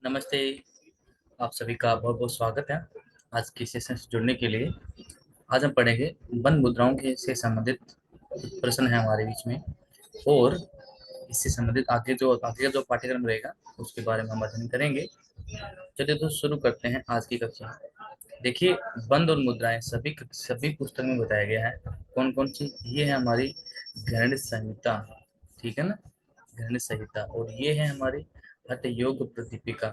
नमस्ते। आप सभी का बहुत बहुत स्वागत है आज के सेशन से जुड़ने के लिए। आज हम पढ़ेंगे बंद मुद्राओं के से संबंधित प्रश्न है हमारे बीच में, और इससे संबंधित आगे का जो पाठ्यक्रम रहेगा उसके बारे में हम अध्ययन करेंगे। चलिए तो शुरू करते हैं आज की कक्षा। देखिए, बंद और मुद्राएं सभी सभी पुस्तक में बताया गया है। कौन कौन सी? ये है हमारी गणित संहिता, ठीक है ना, गणित संहिता। और ये है हमारी हठ योग प्रतिपिका,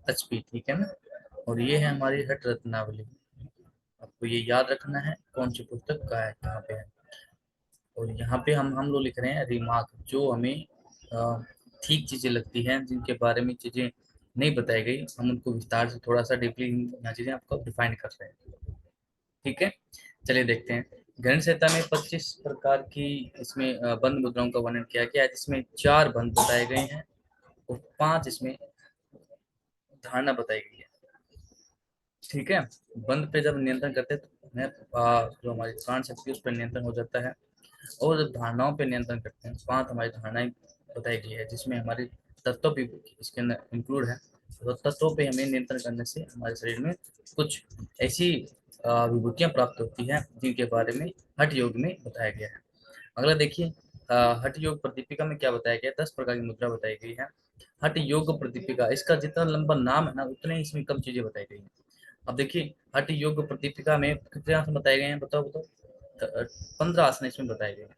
एचपी, ठीक है ना। और ये है हमारी हट रत्नावली। आपको ये याद रखना है कौन सी पुस्तक का है, कहाँ पे है। और यहाँ पे हम लोग लिख रहे हैं रिमार्क, जो हमें ठीक चीजें लगती हैं, जिनके बारे में चीजें नहीं बताई गई, हम उनको विस्तार से थोड़ा सा डीपली यहाँ चीजें आपको डिफाइन कर रहे हैं, ठीक है। चलिए देखते हैं। गणित संहिता में 25 प्रकार की इसमें बंद मुद्राओं का वर्णन किया गया है, जिसमें 4 बंद बताए गए हैं और 5 इसमें धारणा बताई गई है, ठीक है। बंद पे जब नियंत्रण करते हैं तो हमें जो हमारी प्राण शक्ति है उस पर नियंत्रण हो जाता है। और जब धारणाओं पे नियंत्रण करते हैं, 5 हमारी धारणाएं बताई गई है, जिसमें हमारे तत्व भी इसके अंदर इंक्लूड है। तो तत्वों पे हमें नियंत्रण करने से हमारे शरीर में कुछ ऐसी विभूतियां प्राप्त होती हैं, जिनके बारे में हठ योग में बताया गया है। अगला देखिए, हठ योग प्रदीपिका में क्या बताया गया है। 10 प्रकार की मुद्रा बताई गई है। हठ योग प्रदीपिका, इसका जितना लंबा नाम है ना, उतने ही इसमें कम चीजें बताई गई हैं। अब देखिए, हठ योग प्रदीपिका में कितने आसन बताए गए हैं, बताओ बताओ। 15 आसन इसमें बताए गए हैं।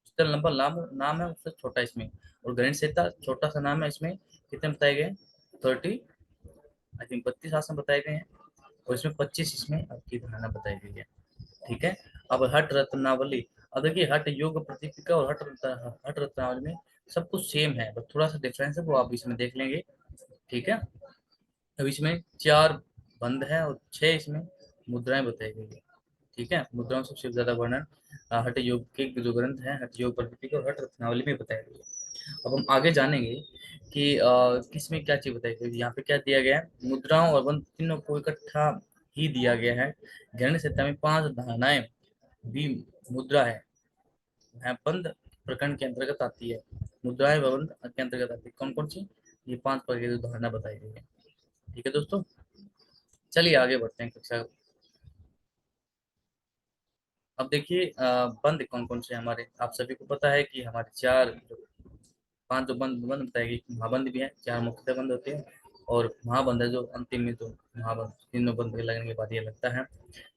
जितना लंबा नाम है उससे छोटा इसमें। और गणित संहिता छोटा सा नाम है, इसमें कितने बताए गए हैं? 30, आई थिंक 32 आसन बताए गए हैं। और इसमें 25 इसमें आपकी धारणा बताई गई है, ठीक है। अब हठ रत्नावली। अब देखिए, हठ योग प्रदीपिका और हठ रत्नावली में सब कुछ सेम है, बस थोड़ा सा डिफरेंस है, वो आप इसमें देख लेंगे, ठीक है। अब इसमें 4 बंद है और 6 इसमें मुद्राएं बताई गई है, ठीक है। मुद्राओं से सबसे ज्यादा वर्णन हठ योग के जो ग्रंथ है, हठ योग प्रदीपिका और हठ रत्नावली में बताया गया है। अब हम आगे जानेंगे कि किसमें क्या चीज बताई गई है। यहाँ पे क्या दिया गया है, मुद्राओं और बंद तीनों को इकट्ठा ही दिया गया है। गणित संहिता में 5 धारणाएं भी मुद्रा है, वह बंद प्रकरण के अंतर्गत आती है। मुद्राएं व बंद के अंतर्गत आती है। कौन कौन सी? ये 5 प्रकार की जो धारणा बताई गई है, ठीक है दोस्तों। चलिए आगे बढ़ते हैं कक्षा। अब देखिए, बंद कौन कौन से हमारे, आप सभी को पता है कि हमारे 4 पांच जो बंद बंद बताएगी, महाबंद भी है, 4 मुख्यतः बंद होते हैं। और महाबंद है जो अंतिम में, तो महाबंद तीनों बंद के लगने के बाद ये लगता है।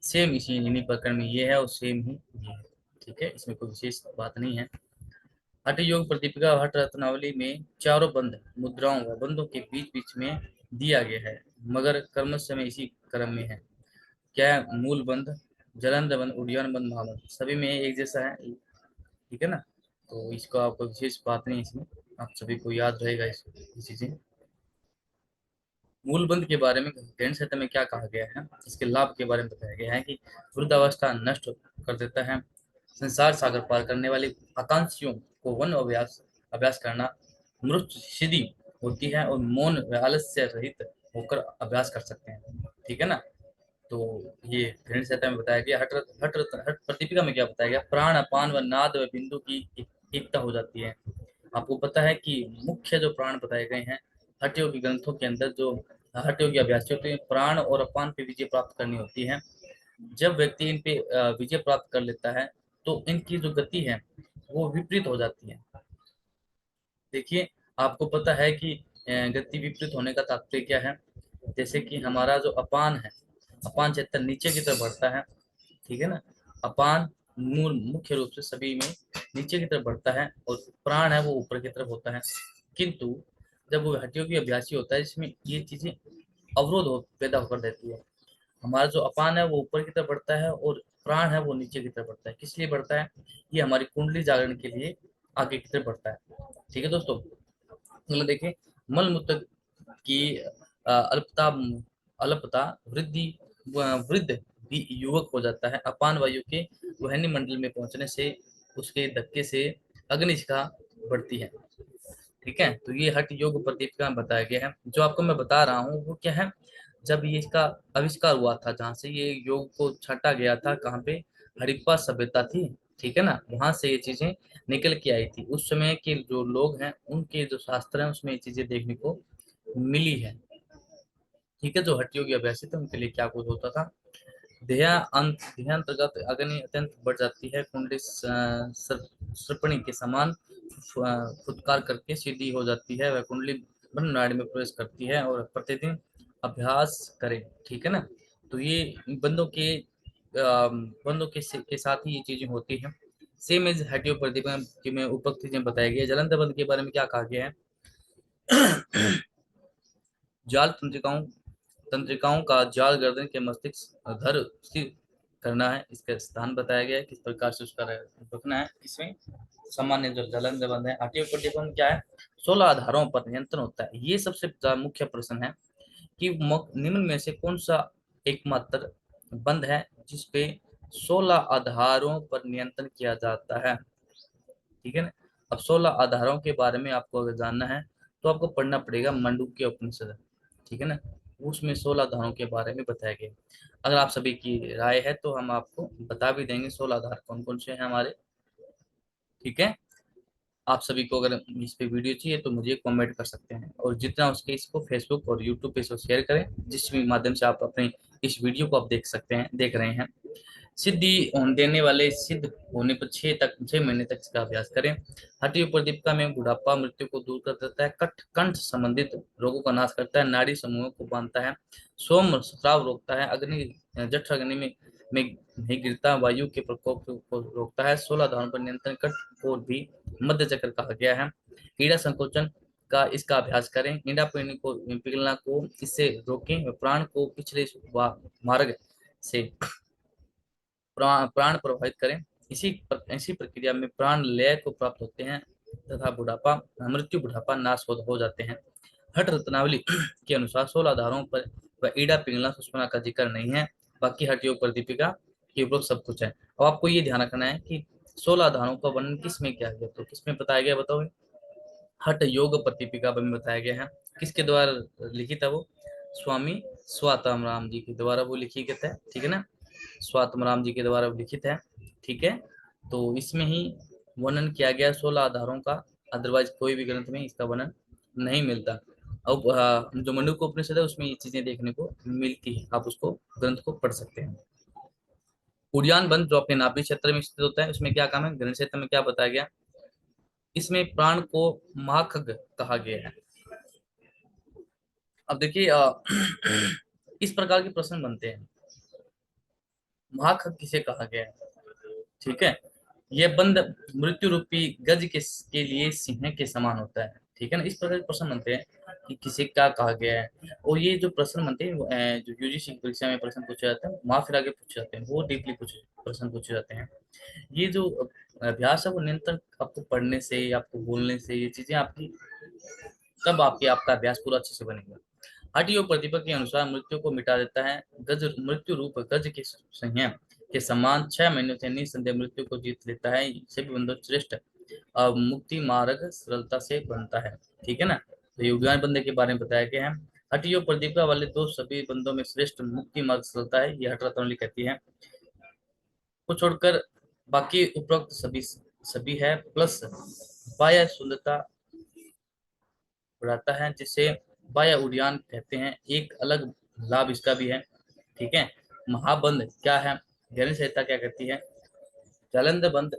सेम इसी इन्हीं प्रकरण में ये है और सेम ही ये है, ठीक है, इसमें कोई विशेष बात नहीं है। हठ योग प्रदीपिका और हठ रत्नावली में चारों बंद मुद्राओं व बंदों के बीच बीच में दिया गया है, मगर क्रमश में इसी क्रम में है। क्या है? मूल बंद, जलंध बंद, उड्डयन बंद, महाबंद, सभी में एक जैसा है, ठीक है ना। तो इसको आपको विशेष बात नहीं इसमें, आप सभी को याद रहेगा इस चीजें। मूल बंद के बारे में गणित संहिता में क्या कहा गया है, इसके लाभ के बारे में बताया गया है कि वृद्धावस्था नष्ट कर देता है, संसार सागर पार करने वाले आकांक्षियों को वन अभ्यास अभ्यास करना मृत सिद्धि होती है, और मौन व आलस्य रहित होकर अभ्यास कर सकते हैं, ठीक है ना। तो ये गणित संहिता में बताया गया। हट प्रदीपिका में क्या बताया गया, प्राण अपान व नाद व बिंदु की एकता हो जाती है। आपको पता है कि मुख्य जो प्राण बताए गए हैं हठयोगी ग्रंथों के अंदर, जो हठयोगी अभ्यासी होते हैं, प्राण और अपान पे विजय प्राप्त करनी होती है। जब व्यक्ति इन पे विजय प्राप्त कर लेता है, तो इनकी जो गति है वो विपरीत हो जाती है। देखिए, आपको पता है कि गति विपरीत होने का तात्पर्य क्या है। जैसे कि हमारा जो अपान है, अपान चेतन नीचे की तरफ बढ़ता है, ठीक है ना। अपान मूल मुख्य रूप से सभी में नीचे की तरफ बढ़ता है, और प्राण है वो ऊपर की तरफ होता है। किंतु जब वो हड्डियों की अभ्यासी होता है, इसमें ये चीजें अवरोध पैदा होकर देती है। हमारा जो अपान है वो ऊपर की तरफ बढ़ता है, और प्राण है वो नीचे की तरफ बढ़ता है। किस लिए बढ़ता है? ये हमारी कुंडली जागरण के लिए आगे की तरफ बढ़ता है, ठीक है दोस्तों। मतलब देखिए, मल मूत्र की अल्पता अल्पता वृद्धि वृद्ध भी युवक हो जाता है। अपान वायु के वहनी मंडल में पहुंचने से उसके धक्के से अग्निशिखा बढ़ती है, ठीक है। तो ये हठ योग प्रदीपिका में बताया गया है। जो आपको मैं बता रहा हूँ वो क्या है, जब ये इसका आविष्कार हुआ था, जहाँ से ये योग को छाटा गया था, कहाँ पे? हड़प्पा सभ्यता थी, ठीक है ना, वहां से ये चीजें निकल के आई थी। उस समय के जो लोग हैं उनके जो शास्त्र हैं उसमें ये चीजें देखने को मिली है। ठीक है, जो हठ योगी अभ्यासी थे उनके लिए क्या कुछ होता था। ध्येयांतर्गत अग्नि अत्यंत बढ़ जाती है, कुंडली सर्पणी के समान फुटकार करके सीधी हो जाती है, वह कुंडली ब्रह्म नाड़ी में प्रवेश करती है और प्रतिदिन अभ्यास करें। ठीक है ना। तो ये बंदों के के साथ ही ये चीजें होती हैं। सेम एज हेटियो प्रतिभा की में उपरोक्त चीजें बताई गई है। जलंधर बंद के बारे में क्या कहा गया है। जाल तंत्रिकाओं तंत्रिकाओं का जाल गर्दन के मस्तिष्क धर स्थिर करना है, इसका स्थान बताया गया है, किस प्रकार से उसका रखना है। इसमें सामान्य जो जलन बंद है, आठवीं प्रतिबंध क्या है, 16 आधारों पर नियंत्रण होता है। ये सबसे मुख्य प्रश्न है कि निम्न में से कौन सा एकमात्र बंद है जिसपे 16 आधारों पर नियंत्रण किया जाता है। ठीक है ना। अब 16 आधारों के बारे में आपको अगर जानना है तो आपको पढ़ना पड़ेगा मंडूक्य उपनिषद। ठीक है ना। उसमें 16 आधारों के बारे में बताया गया। अगर आप सभी की राय है तो हम आपको बता भी देंगे 16 आधार कौन कौन से हैं हमारे। ठीक है। आप सभी को अगर इस पे वीडियो चाहिए तो मुझे कमेंट कर सकते हैं, और जितना उसके इसको फेसबुक और यूट्यूब पे इसको शेयर करें, जिस भी माध्यम से आप अपने इस वीडियो को आप देख सकते हैं, देख रहे हैं। सिद्धि देने वाले सिद्ध होने पर 6 महीने तक इसका अभ्यास करें। हठी प्रदीपिका में बुढ़ापा मृत्यु को दूर कर देता है, कंठ संबंधित रोगों का नाश करता है, नाड़ी समूहों को बांधता है, सोम श्राव रोकता है, अग्नि जठ अग्नि में नहीं गिरता, वायु के प्रकोप को रोकता है, 16 धारणों पर नियंत्रण कर को भी मध्य चक्र कहा गया है। कीड़ा संकोचन का इसका अभ्यास करें, ईंडा पिघलना को इससे रोकें, प्राण को पिछले मार्ग से प्राण प्रवाहित करें। इसी प्रक्रिया में प्राण लय को प्राप्त होते हैं तथा बुढ़ापा नाश हो जाते हैं। हठ रत्नावली के अनुसार 16 आधारों पर व ईड़ा पिंगला सुषुम्ना का जिक्र नहीं है, बाकी हठ योग पर दीपिका के उपरोक्त सब कुछ है। अब आपको ये ध्यान रखना है कि 16 आधारों का वर्णन किस में किया गया, तो किसमें बताया गया बताओ। हठ योग प्रतिपिका में बताया गया है। किसके द्वारा लिखित है वो, स्वामी स्वात्म राम जी के द्वारा वो लिखी गई है। ठीक है ना। स्वात्म राम जी के द्वारा लिखित है। ठीक है। तो इसमें ही वर्णन किया गया 16 आधारों का, अदरवाइज कोई भी ग्रंथ में इसका वर्णन नहीं मिलता। अब जो मंडूक उपनिषद है उसमें ये चीजें देखने को मिलती है, आप उसको ग्रंथ को पढ़ सकते हैं। उड़ियान बंद जो अपने नाभि क्षेत्र में स्थित होता है, उसमें क्या काम है, ग्रंथ क्षेत्र में क्या बताया गया, इसमें प्राण को महाखग कहा गया है। अब देखिए इस प्रकार के प्रश्न बनते हैं, महाखग किसे कहा गया है। ठीक है। यह बंद मृत्यु रूपी गज के लिए सिंह के समान होता है। ठीक है ना। इस प्रकार के प्रश्न बनते हैं कि किसे क्या कहा गया है। और ये जो प्रश्न बनते हैं जो यूजीसी की परीक्षा में प्रश्न पूछे जाते हैं, वहां फिर आगे पूछे जाते हैं, वो डीपली पूछे प्रश्न पूछे जाते हैं। ये जो अभ्यास है वो निरंतर आपको पढ़ने से, आपको बोलने से, ये चीजें आपकी तब आपका अभ्यास पूरा अच्छे से बनेगा। हठ योग प्रतिपा के अनुसार मृत्यु को मिटा देता है, गज मृत्यु रूप गज के संयम के समान 6 महीनों से निसंदेह मृत्यु को जीत लेता है। सभी बंधु श्रेष्ठ मुक्ति मार्ग सरलता से बनता है। ठीक है ना। तो योगदान बंदे के बारे में बताया गया है। हठ योग प्रतिपा वाले दो सभी बंदों में श्रेष्ठ मुक्ति मार्ग सरलता है, ये हठ रत्नावली कहती है। को छोड़कर बाकी उपरोक्त सभी सभी है, प्लस बाह्य सुंदरता बढ़ाता है, जिसे वाया उद्यान कहते हैं। एक अलग लाभ इसका भी है। ठीक है। महाबंध क्या है, गहरी संहिता क्या कहती है, जालंधर बंद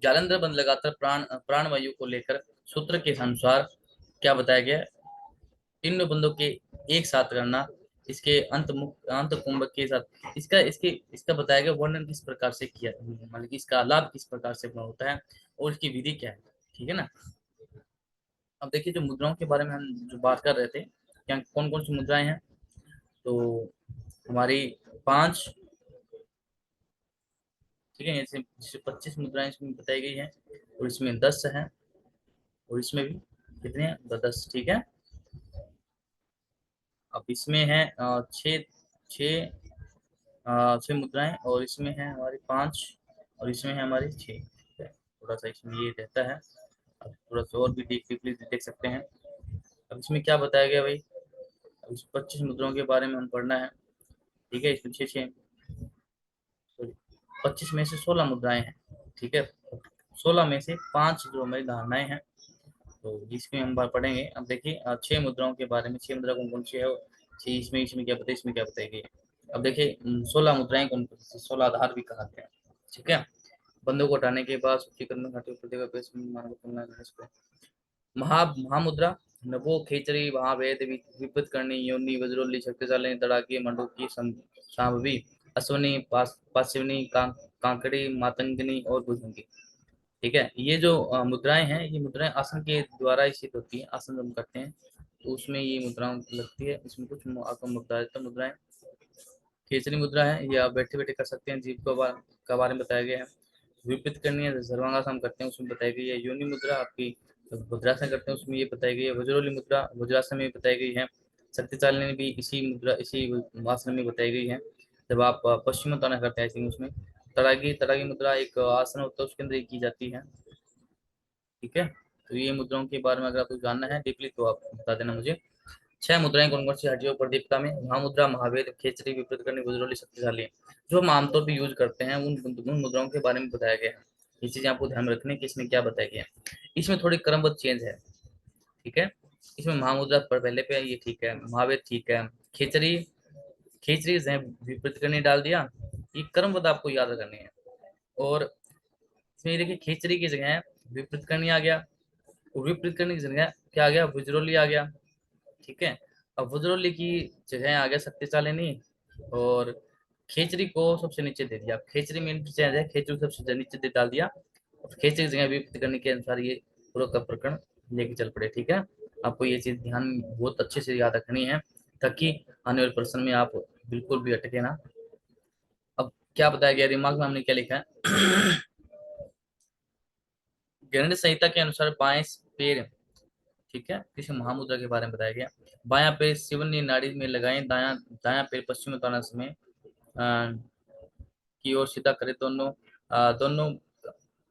जालंधर बंद लगातार प्राण वायु को लेकर सूत्र के अनुसार क्या बताया गया, तीनों बंदों के एक साथ करना, इसके अंत कुंभ के साथ इसका बताया गया वर्णन किस प्रकार से किया, मतलब कि इसका लाभ किस प्रकार से होता है और इसकी विधि क्या है। ठीक है ना। अब देखिए जो मुद्राओं के बारे में हम जो बात कर रहे थे, क्या कौन कौन सी मुद्राएं हैं, तो हमारी 5, ठीक है, जैसे जैसे 25 मुद्राएं इसमें बताई गई हैं, और इसमें 10 है, और इसमें भी कितने हैं, 10। ठीक है। अब इसमें है छः छः 6 मुद्राएं, और इसमें है हमारी 5, और इसमें है हमारी 6। थोड़ा सा इसमें ये रहता है, अब थोड़ा सा और भी डीपली देख सकते हैं। अब इसमें क्या बताया गया भाई, अब इस 25 मुद्राओं के बारे में हम पढ़ना है। ठीक है। इसमें 6 सॉरी 25 में से 16 मुद्राएं हैं। ठीक है। 16 में से 5 जो हमारी धारणाएं हैं, तो इसमें हम बात पढ़ेंगे। अब देखिए 6 मुद्राओं के बारे में। 6 मुद्रा कौन कौन सी है, छह इसमें इसमें क्या बताइए, इसमें क्या बताएगी। अब देखिए 16 मुद्राएं कौन कौन सी, 16 आधार भी कहते हैं। ठीक है। बंदों को हटाने के बाद सूचीकरण घाटी प्रतिभा पेश मानव तुलना गणेश को महामुद्रा नभो खेचरी महावेद विपत करनी योनि वज्रोली शक्तिशाली तड़ाकी मंडूकी शांभवी अश्वनी पाशविनी कांकड़ी मातंगिनी और भुजंगी। ठीक है। ये जो मुद्राएं हैं, ये मुद्राएं आसन के द्वारा ही सिद्ध होती हैं। आसन हम करते हैं तो उसमें ये मुद्राएं लगती है। इसमें कुछ आपको मुद्राएं खेचरी मुद्रा है, ये आप बैठे बैठे कर सकते हैं। जीव का बारे में बताया गया है। विपरीत करनी है, सर्वांगासन करते हैं उसमें बताई गई है। योनि मुद्रा आपकी वज्रासन करते हैं उसमें ये बताई गई है। वज्रोली मुद्रा वज्रासन में बताई गई है। शक्तिशाली भी इसी मुद्रा इसी आसन में बताई गई है। जब आप पश्चिमोत्तान करते हैं ऐसे में उसमें तड़ागी तड़ागी मुद्रा एक आसन होता है, उसके अंदर की जाती है। ठीक है। तो ये मुद्राओं के बारे में अगर आपको जानना है डीपली तो आप बता देना मुझे। 6 मुद्राएं कौन कौन सी हड्डियों पर दीपिका में महामुद्रा महावेद खेचरी विपरीत करनी वज्रोली शक्तिशाली है। जो हम आमतौर पर यूज करते हैं उन मुद्राओं के बारे में बताया गया है। ये चीजें आपको ध्यान में रखनी है कि इसमें क्या बताया गया है। इसमें थोड़ी क्रमबद्ध चेंज है। ठीक है। इसमें महामुद्रा पर पहले पे है, ये ठीक है। महावेद ठीक है। खेचरी खेचरी जहाँ विपरीत करनी डाल दिया। ये क्रमबद्ध आपको याद करनी है। और इसमें देखिए खेचरी की जगह विपरीत करनी आ गया, और विपरीत करने की जगह क्या आ गया, वज्रोली आ गया। ठीक है। अब वज्रोली की जगह आ गया शक्तिशालिनी, और खेचरी को सबसे नीचे दे दिया। खेचरी में चेंज है, खेचरी को सबसे नीचे दे डाल दिया, और खेचरी की जगह विपरीत करने के अनुसार ये पूरा का प्रकरण लेके चल पड़े। ठीक है। आपको ये चीज ध्यान बहुत अच्छे से याद रखनी है, ताकि आने वाले प्रश्न में आप बिल्कुल भी अटके ना। अब क्या बताया गया, दिमाग में हमने क्या लिखा है। गणित संहिता के अनुसार बाएं पैर, ठीक है, किसी महामुद्रा के बारे में बताया गया। बायां पैर शिवनी नाड़ी में लगाएं, दायां दायां पैर पश्चिम उत्तानासन में की ओर सीधा करें। दोनों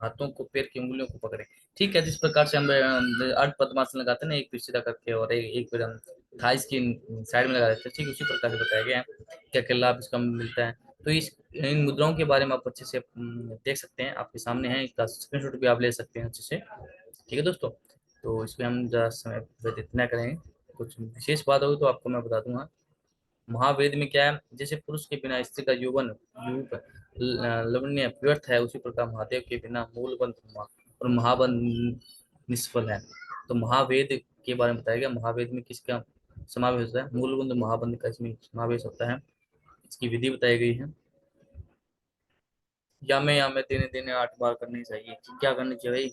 हाथों को पैर की उंगलियों को पकड़े। ठीक है। जिस प्रकार से हम अर्ध पद्मासन लगाते हैं ना, एक पैर सीधा करके और एक पैर हम थाइस की साइड में लगा देते हैं, ठीक उसी प्रकार से बताया गया है। क्या क्या लाभ इसका मिलता है। तो इस इन मुद्राओं के बारे में आप अच्छे से देख सकते हैं, आपके सामने है, इसका स्क्रीनशॉट भी आप ले सकते हैं अच्छे से। ठीक है दोस्तों। तो इसमें हम ज़रा समय व्यतीत न करेंगे। कुछ विशेष बात होगी तो आपको मैं बता दूंगा। महावेद में क्या है, जैसे पुरुष के बिना स्त्री का यौवन यूप लवण्य व्यर्थ है, उसी प्रकार महादेव के बिना मूलबंध और महाबंध निष्फल है। तो महावेद के बारे में बताया गया। महावेद में किसका समावेश होता है, मूलबंध महाबंध का इसमें समावेश होता है। इसकी विधि बताई गई है। या में दिने दिने 8 बार करनी चाहिए। क्या करनी चाहिए भाई,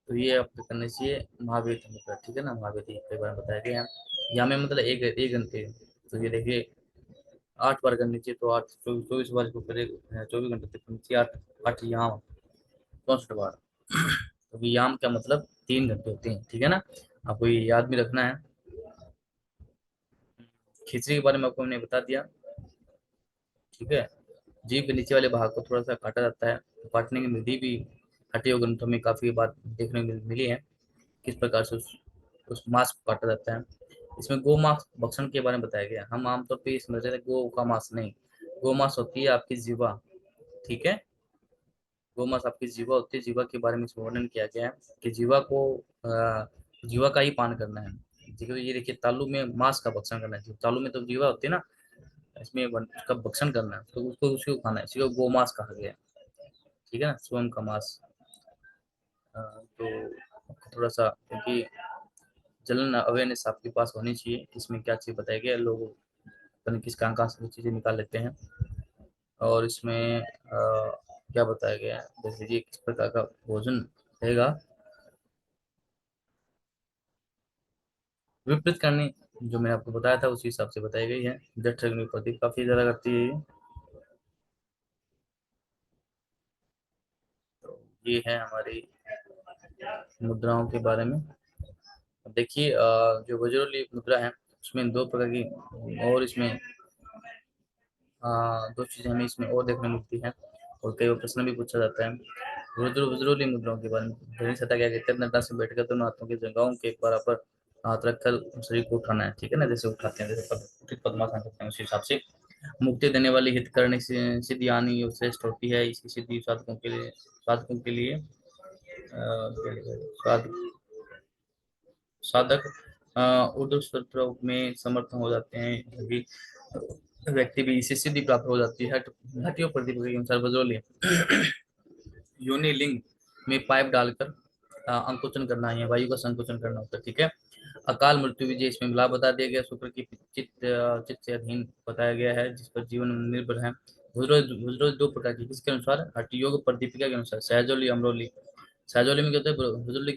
तो ये आपको करनी चाहिए महावेद मतलब। ठीक है ना, महावेद के बारे में बताया गया है। या में मतलब एक एक घंटे। तो ये देखिए 8 बार करनी चाहिए, तो 8 24 24 बार इसको करे, 24 घंटे तक करनी चाहिए। 8 8 याम 64 बार। तो याम का मतलब 3 घंटे होते हैं। ठीक है ना, आपको ये याद भी रखना है। खिचड़ी के बारे में आपको मैंने बता दिया। ठीक है। जीभ के नीचे वाले भाग को थोड़ा सा काटा जाता है। काटने की विधि भी हड्डियों ग्रंथों में काफी बात देखने को मिली है, किस प्रकार से उस मांस को काटा जाता है। इसमें गो मांस भक्षण के बारे में बताया गया। हम आमतौर पर ये समझ रहे थे गो का मांस नहीं, गो मांस होती है आपकी जीवा। ठीक है। गो मांस आपकी जीवा होती है। जीवा के बारे में इसमें वर्णन किया गया है कि जीवा का ही पान करना है। देखिए ये देखिए, तालू में मांस का भक्षण करना है। तालू में तो जीवा होती है ना, इसमें उसका भक्षण करना है, तो उसको उसी को खाना है, इसी को गो मांस कहा गया है। ठीक है ना, स्वयं का मांस। तो थोड़ा सा क्योंकि जलन अवेयरनेस आपके पास होनी चाहिए, इसमें क्या चीज़ बताया गया है। लोग पता नहीं किस कहाँ से चीज़ें निकाल लेते हैं। और इसमें क्या बताया गया है, जैसे ये किस प्रकार का भोजन रहेगा। विपरीत करनी जो मैंने आपको बताया था उसी हिसाब से बताई गई है। जठ अग्नि प्रदीप काफी ज्यादा करती है ये। तो ये है हमारी मुद्राओं के बारे में। अब देखिए जो वज्रली मुद्रा है उसमें 2 प्रकार की, और इसमें 2 चीजें हमें इसमें और देखने मिलती है, और कई बार प्रश्न भी पूछा जाता है। वज्रली मुद्राओं के बारे में धनी सता क्या कहते हैं, नड्डा से बैठकर दोनों हाथों की जगहों के एक बराबर हाथ रखकर शरीर को उठाना है। ठीक है ना, जैसे उठाते हैं, जैसे उठित पद्मासन करते हैं उसी हिसाब से। मुक्ति देने वाली हित करने से सिद्धि आनी श्रेष्ठ होती है। इसकी सिद्धि साधकों के लिए साधकों के लिए साध साधक उर्दू प्रयोग में समर्थ हो जाते हैं। अभी व्यक्ति भी इससे सिद्धि प्राप्त हो जाती है। हटियो प्रदीप के अनुसार बजोली योनि लिंग में पाइप डालकर अंकुचन करना है, वायु का संकुचन करना होता है। ठीक है। अकाल मृत्यु विजय इसमें लाभ बता दिया गया। शुक्र की चित्त से अधीन बताया गया है, जिस पर जीवन निर्भर है। भुजरोज दो प्रकार की, किसके अनुसार? हठ योग पर दीपिका के अनुसार। सहजोली अमरोली। सहजोली में क्या होता है? भुजरोली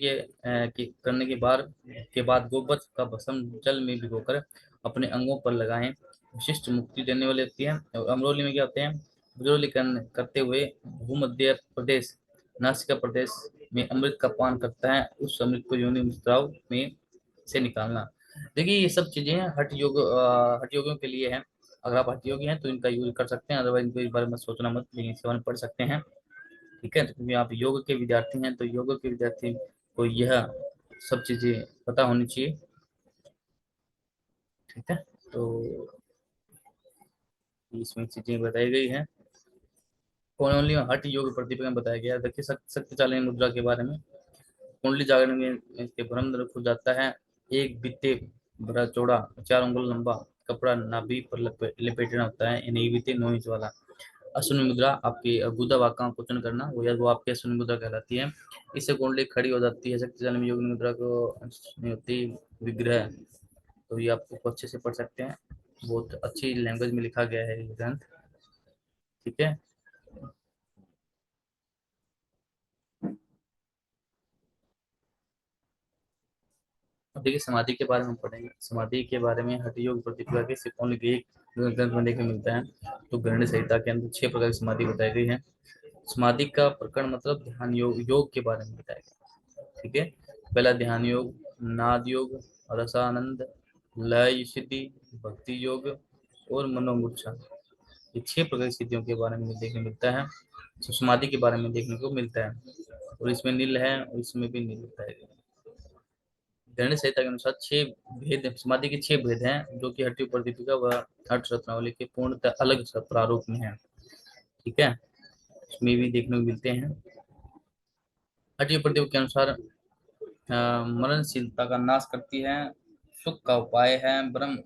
करने के बाद गोबर का भस्म जल में भिगोकर अपने अंगों पर लगाएं, विशिष्ट मुक्ति देने वाले होती है। और अमरोली में क्या होते हैं? भुजरोली करते हुए भूमध्य प्रदेश, नासिका प्रदेश में अमृत का पान करता है, उस अमृत को योनि स्राव में से निकालना। देखिए ये सब चीजें हठ योगियों के लिए हैं। अगर आप हठ योगी हैं तो इनका यूज कर सकते हैं, अदरवाइज इनको इस बारे में सोचना मत, लेकिन इसके बारे में पढ़ सकते हैं। ठीक है। तो क्योंकि आप योग के विद्यार्थी हैं तो योग के विद्यार्थी को यह सब चीजें पता होनी चाहिए। ठीक है। तो इसमें चीजें बताई गई हैं। ओनली हठ योग प्रतिपा में बताया गया है। देखिए शक्तिशाली मुद्रा के बारे में। कुंडली जागरण में इसके भ्रम द्वारा खुल जाता है। एक बित्ते बड़ा चौड़ा 4 अंगुल लंबा कपड़ा नाभि पर लपेटना होता है, यानी बित्ते 9 इंच वाला। अश्विनी मुद्रा आपकी गुदा वाका कुचन करना, वो आपकी अश्विनी मुद्रा कहलाती है। इससे कुंडली खड़ी हो जाती है। शक्तिशाली में योगिनी मुद्रा को नहीं होती विग्रह। तो ये आपको अच्छे से पढ़ सकते हैं, बहुत अच्छी लैंग्वेज में लिखा गया है ये ग्रंथ। ठीक है। अब देखिए समाधि के बारे में हम पढ़ेंगे। समाधि के बारे में हठ योग प्रतिपदा के सिर्फ only एक ग्रंथ में देखने को मिलता है। तो गृहण संहिता के अंदर 6 प्रकार की समाधि बताई गई है। समाधि का प्रकरण मतलब ध्यान योग, योग के बारे में बताया गया। ठीक है। पहला ध्यान योग, नाद योग, रसानंद, लय सिद्धि, भक्ति योग और मनोमूर्छा। ये 6 प्रकार की स्थितियों के बारे में देखने को मिलता है, तो समाधि के बारे में देखने को मिलता है। और इसमें नील है और इसमें भी नील बताया गया। गणित संहिता के अनुसार 6 भेद, समाधि के 6 भेद हैं, जो कि हट्टी प्रदीपिका व हठ रत्नावली के पूर्णतः अलग प्रारूप में है। ठीक है। इसमें भी देखने को मिलते हैं। हट्टी प्रदीप के अनुसार मरणशीलता का नाश करती है, सुख का उपाय है, ब्रह्म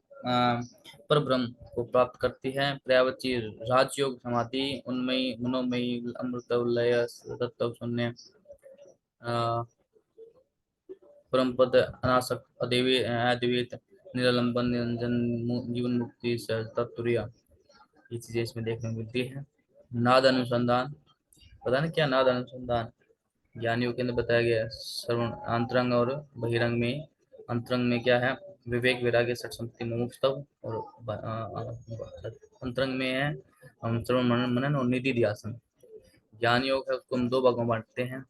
पर ब्रह्म को प्राप्त करती है, पर्यावची राजयोग समाधि, उन्मयी मनोमयी अमृत लय तत्व शून्य, परम पद अनासक अद्वैत निरालंबन निरंजन जीवन मुक्ति सहजता तुरिया। ये चीजें इसमें देखने को मिलती है। नाद अनुसंधान, पता नहीं क्या नाद अनुसंधान, ज्ञानियों के अंदर बताया गया है। श्रवण अंतरंग और बहिरंग में, अंतरंग में क्या है? विवेक वैराग्य सठ संपत्ति मुमुक्षुत्व, और अंतरंग में है हम श्रवण मनन मनन और निधि ध्यासन। ज्ञान योग है उसको हम 2 भागों में बांटते हैं।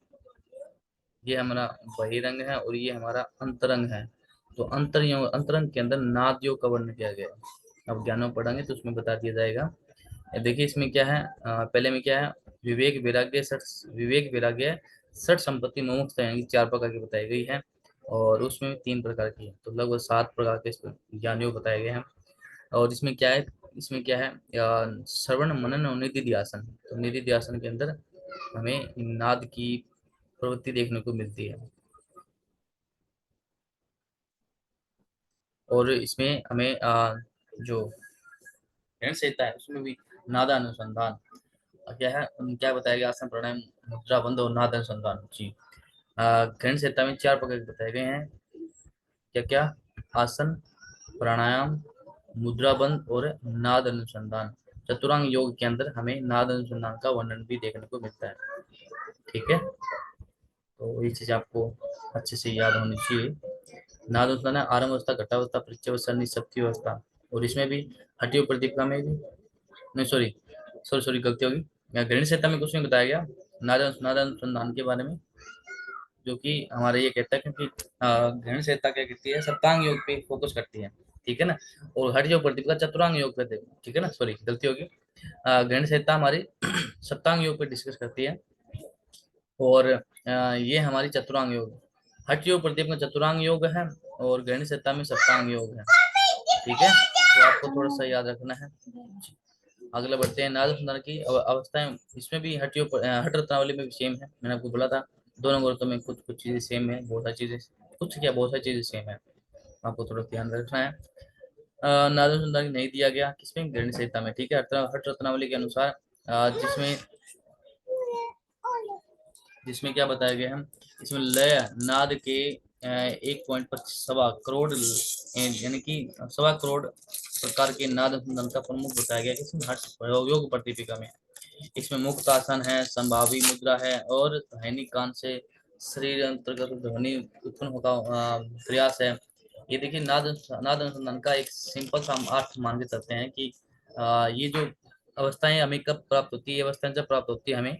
ये हमारा बहिरंग है और ये हमारा अंतरंग है। तो अंतरंग के अंदर नाद योग का वर्णन किया गया है। अब ज्ञानों पढ़ेंगे तो उसमें बता दिया जाएगा। देखिए इसमें क्या है, पहले में क्या है? विवेक वैराग्य सठ संपत्ति मुमुक्षुता, यानी 4 प्रकार की बताई गई है। और उसमें 3 प्रकार की है, तो लगभग 7 प्रकार के ज्ञान योग बताए गए हैं। और इसमें क्या है? इसमें क्या है? श्रवण मनन और निधि ध्यासन। तो निधि ध्यासन के अंदर हमें नाद की प्रवृत्ति देखने को मिलती है। और इसमें हमें जो गणित संहिता है उसमें भी नादा अनुसंधान क्या है, क्या बताया गया? आसन प्राणायाम मुद्रा बंध और नाद अनुसंधान जी। गणित संहिता में 4 प्रकार के बताए गए हैं। क्या क्या? आसन, प्राणायाम, मुद्रा बंध और नाद अनुसंधान। चतुरांग योग के अंदर हमें नाद अनुसंधान का वर्णन भी देखने को मिलता है। ठीक है। तो ये चीज आपको अच्छे से याद होनी चाहिए। नाद अनुसंधान है आरंभ अवस्था, घटावस्था, परिचय निशक्ति अवस्था। और इसमें भी हटियो प्रदीपिका में भी, नहीं सॉरी सॉरी सॉरी गलती होगी, गणित संहिता में कुछ नहीं बताया गया नाद अनुसंधान के बारे में, जो कि हमारा ये कहता है, क्योंकि गणित संहिता क्या कहती है? सप्तांग योग पे फोकस करती है। ठीक है ना। और हठ योग प्रदीपिका चतुरांग योग पे ठीक है ना, सॉरी गलती होगी। गणित संहिता हमारी सप्तांग योग पे डिस्कस करती है, और ये हमारी चतुरांग योग। हठ योग प्रदीप में चतुरांग योग है और गणित संहिता में सप्तांग योग है। ठीक है। तो आपको थोड़ा सा याद रखना है। अगला बढ़ते हैं नाद अनुसंधान की अवस्थाएं। इसमें भी हट रत्नावली में भी सेम है, मैंने आपको बोला था। दोनों ग्रंथों में कुछ कुछ चीजें सेम है, बहुत सारी चीजें, कुछ क्या बहुत सारी चीजें सेम है, आपको थोड़ा ध्यान रखना है। नादर संदान नहीं दिया गया किसमें, गणित संहिता में, ठीक है। हठ रत्नावली के अनुसार जिसमें जिसमें क्या बताया गया है, इसमें लय नाद के 1.25 यानी कि 1.25 करोड़ प्रकार के नाद अनुसंधान का प्रमुख बताया गया है। इसमें हर्ष प्रयोग योग प्रतिपिका में इसमें मुक्त आसन है, संभावी मुद्रा है, और ध्वनि कान से शरीर अंतर्गत ध्वनि उत्पन्न होगा प्रयास है। ये देखिए नाद अनुसंधान का एक सिंपल सा हम अर्थ मान के चलते हैं कि ये जो अवस्थाएं हमें कब प्राप्त होती है, ये अवस्थाएं जब प्राप्त होती है हमें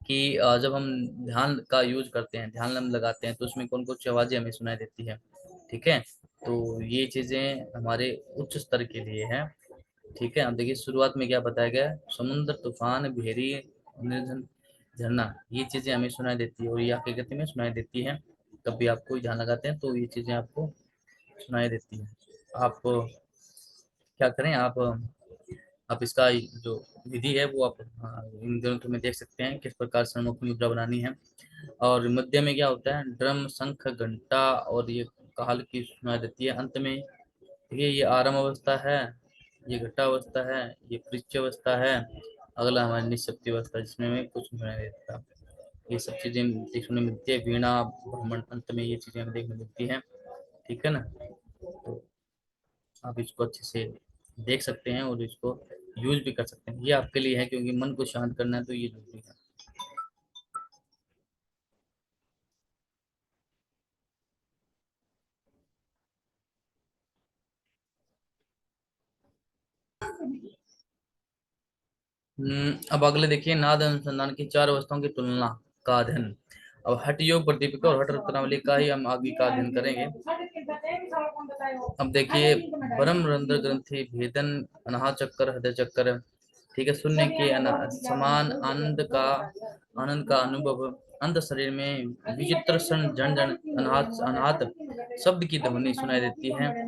कि जब हम ध्यान का यूज करते हैं, ध्यान हम लगाते हैं, तो उसमें कौन कौन सी आवाजें हमें सुनाई देती है, ठीक है। तो ये चीजें हमारे उच्च स्तर के लिए है, ठीक है। अब देखिए शुरुआत में क्या बताया गया है, समुद्र तूफान भेरी निर्जन झरना, ये चीजें हमें सुनाई देती है, और ये आपकी गति में सुनाई देती है। कभी आप कोई ध्यान लगाते हैं तो ये चीजें आपको सुनाई देती है। आप क्या करें, आप इसका जो विधि है वो आप इन ग्रंथों में देख सकते हैं, किस प्रकार से मुख मुद्रा बनानी है। और मध्य में क्या होता है, ड्रम शंख घंटा, और ये काल की सुनाई देती है। अंत में देखिए ये आरंभ अवस्था है, ये घटावस्था है, ये पृच्छ अवस्था है, अगला हमारी निःशक्ति अवस्था जिसमें हमें कुछ नहीं देता। ये सब चीजें देखने को मिलती है, वीणा भ्रमण, अंत में ये चीजें हमें देखने मिलती हैं, ठीक है ना। तो आप इसको अच्छे से देख सकते हैं और इसको यूज भी कर सकते हैं, ये आपके लिए है, क्योंकि मन को शांत करना है तो ये जरूरी है। अब अगले देखिए, नाद अनुसंधान की चार अवस्थाओं की तुलना का अध्ययन। अब हठ योग प्रदीपिका और हठ रत्नावली का ही हम आगे का अध्ययन करेंगे। अब देखिए, ब्रह्म रंध्र ग्रंथि भेदन अनाह चक्कर हृदय चक्कर, ठीक है, शून्य के समान आनंद का अनुभव, अंत शरीर में विचित्र क्षण जन जन अनाहत अनाहत शब्द की ध्वनि सुनाई देती है।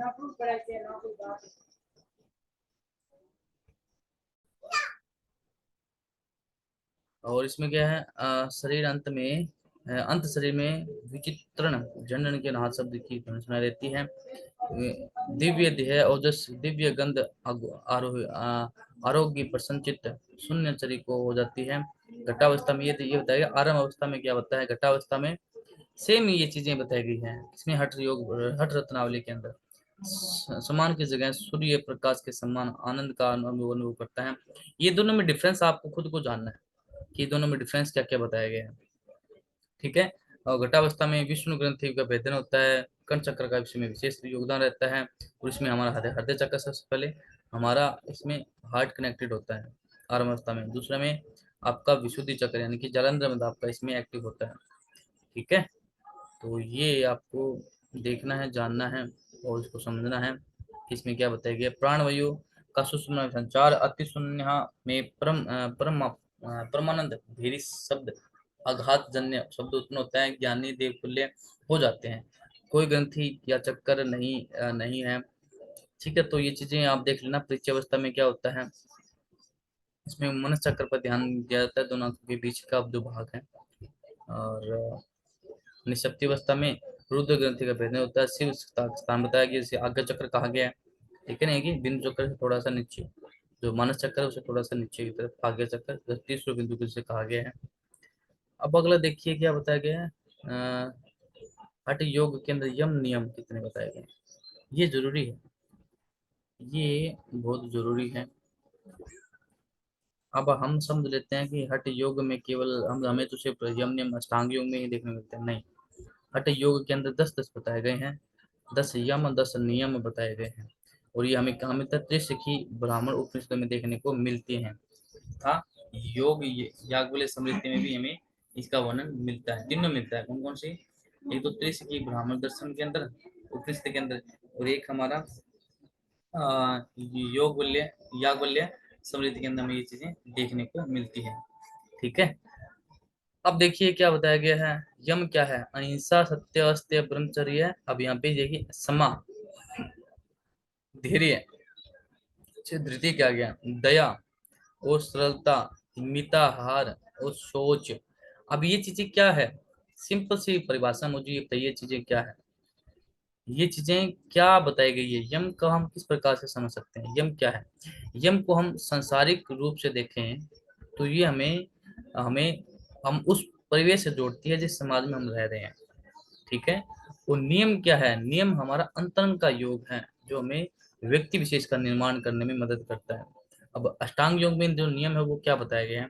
और इसमें क्या है, शरीर अंत में अंत शरीर में विचित्रण जनन के नाथ शब्द की ध्वनि सुनाई देती है। दिव्य देह ओजस दिव्य गंध आरोग्य प्रसन्नचित्त शून्य शरीर को हो जाती है। घटावस्था में ये बताएगा, आरंभ अवस्था में क्या होता है, घटावस्था में सेम ये चीजें बताई गई हैं, इसमें हठ रत्नावली के अंदर समान की जगह सूर्य प्रकाश के समान आनंद का अनुभव करता है। ये दोनों में डिफरेंस आपको खुद को जानना है कि दोनों में डिफरेंस क्या क्या बताया गया है, ठीक है। और घटावस्था में विष्णु ग्रंथि का भेदन होता है, कर्ण चक्र का इसमें विशेष योगदान रहता है, और इसमें हमारा हृदय हृदय चक्र सबसे पहले हमारा इसमें हार्ट कनेक्टेड होता है आरंभ अवस्था में। दूसरे में आपका विशुद्धि चक्र यानी कि जलंधर में आपका इसमें एक्टिव होता है, ठीक है। तो ये आपको देखना है, जानना है, और इसको समझना है कि इसमें क्या बताया गया। प्राण वायु का सुषुम्ना में संचार, अति शून्य में परमानंद भेरी शब्द आघात जन्य शब्द उत्पन्न होता है, ज्ञानी देवतुल्य हो जाते हैं, कोई ग्रंथि या चक्कर नहीं है, ठीक है। तो ये चीजें आप देख लेना। पृथ्वी अवस्था में क्या होता है, इसमें मनुष्य चक्र पर ध्यान दिया जाता है, दोनों के बीच का जो भाग है। और निःशक्ति अवस्था में रुद्र ग्रंथि का भेदन होता है, शिव स्थान बताया गया, इसे आज्ञा चक्र कहा गया है, ठीक है ना, कि बिंदु चक्र से थोड़ा सा नीचे, जो मानस चक्र है उसे थोड़ा सा नीचे की तरफ आज्ञा चक्र 30 बिंदु को जिसे कहा गया है। अब अगला देखिए क्या बताया गया है, हठ योग के अंदर यम नियम कितने बताए गए हैं। ये जरूरी है, ये बहुत जरूरी है। अब हम समझ लेते हैं कि हठ योग में केवल हम हमें तो सिर्फ यम नियम अष्टांग योग में ही देखने मिलते हैं, नहीं। हठ योग के अंदर 10 10 बताए गए हैं, 10 यम 10 नियम बताए गए हैं, और ये हमें हमें त्रिशिखी ब्राह्मण उपनिषद में देखने को मिलती हैं तथा याज्ञवल्क्य स्मृति में भी हमें इसका वर्णन मिलता है, तीनों मिलता है। कौन कौन सी, एक तो त्रिशिखी ब्राह्मण दर्शन के अंदर उपनिषद के अंदर, और एक हमारा योगवल्य याज्ञवल्क्य स्मृति के अंदर हमें ये चीजें देखने को मिलती है, ठीक है। अब देखिए क्या बताया गया है, यम क्या है, अहिंसा सत्य अस्त्य ब्रह्मचर्य, अब यहाँ पे देखिए समा धैर्य, धृति क्या गया, दया और सरलता, मिताहार और सोच। अब ये चीजें क्या है, सिंपल सी परिभाषा, मुझे ये बताइए चीजें क्या है, ये चीजें क्या बताई गई है, यम को हम किस प्रकार से समझ सकते हैं, यम क्या है। यम को हम सांसारिक रूप से देखें तो ये हमें हमें हम उस परिवेश से जोड़ती है जिस समाज में हम रह रहे हैं। ठीक है। और नियम क्या है, नियम हमारा अंतरंग का योग है जो हमें व्यक्ति विशेष का निर्माण करने में मदद करता है। अब अष्टांग योग में जो नियम है वो क्या बताया गया है,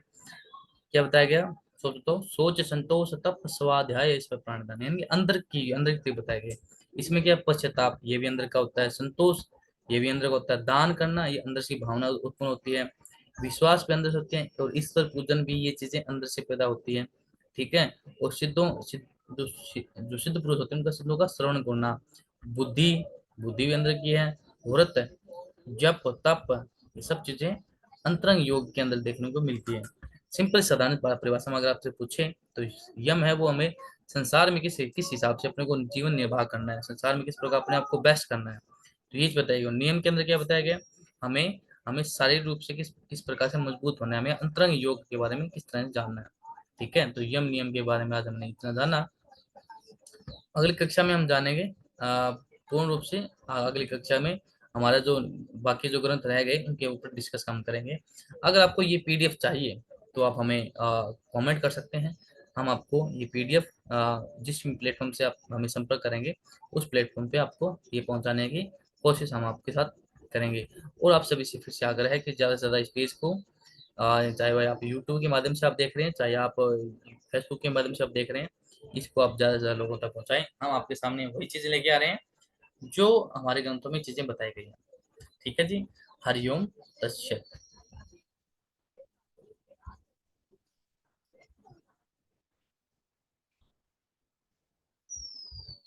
क्या बताया गया, सोच तो, सोच संतोष तप स्वाध्याय इस पर प्राणदान, यानी अंदर की बताया गया। इसमें क्या है, पश्चाताप ये भी अंदर का होता है, संतोष ये भी अंदर का होता है, दान करना ये अंदर से भावना उत्पन्न होती है, विश्वास भी अंदर से होते हैं, और ईश्वर पूजन भी ये चीजें अंदर से पैदा होती है। ठीक है। और जो सिद्ध पुरुष होते हैं उनका सिद्धों का श्रवण करना, बुद्धि बुद्धि भी अंदर की है, व्रत, जप, तप, ये सब चीजें अंतरंग योग के अंदर देखने को मिलती है। सिंपल साधारण परिभाषा में अगर आपसे पूछे तो यम है वो हमें संसार में किस किस हिसाब से अपने को जीवन निर्वाह करना है, संसार में किस प्रकार अपने आप को बेस्ट करना है, तो ये बताइएगा। नियम के अंदर क्या बताया गया, हमें हमें शारीरिक रूप से किस किस प्रकार से मजबूत होना है, हमें अंतरंग योग के बारे में किस तरह से जानना है। ठीक है, तो यम नियम के बारे में आज हमने इतना जाना। अगली कक्षा में हम जानेंगे पूर्ण रूप से, अगली कक्षा में हमारा जो बाकी जो ग्रंथ रह गए उनके ऊपर डिस्कस हम करेंगे। अगर आपको ये पीडीएफ चाहिए तो आप हमें कमेंट कर सकते हैं, हम आपको ये पीडीएफ जिस प्लेटफॉर्म से आप हमें संपर्क करेंगे उस प्लेटफॉर्म पे आपको ये पहुंचाने की कोशिश हम आपके साथ करेंगे। और आप सभी से फिर से आग्रह है कि ज़्यादा से ज़्यादा इस पेज को, चाहे वह आप यूट्यूब के माध्यम से आप देख रहे हैं, चाहे आप फेसबुक के माध्यम से आप देख रहे हैं, इसको आप ज्यादा से ज्यादा लोगों तक पहुंचाएं। हम आपके सामने वही चीजें लेके आ रहे हैं जो हमारे ग्रंथों में चीजें बताई गई हैं। ठीक है जी। हरिओम तत्सत।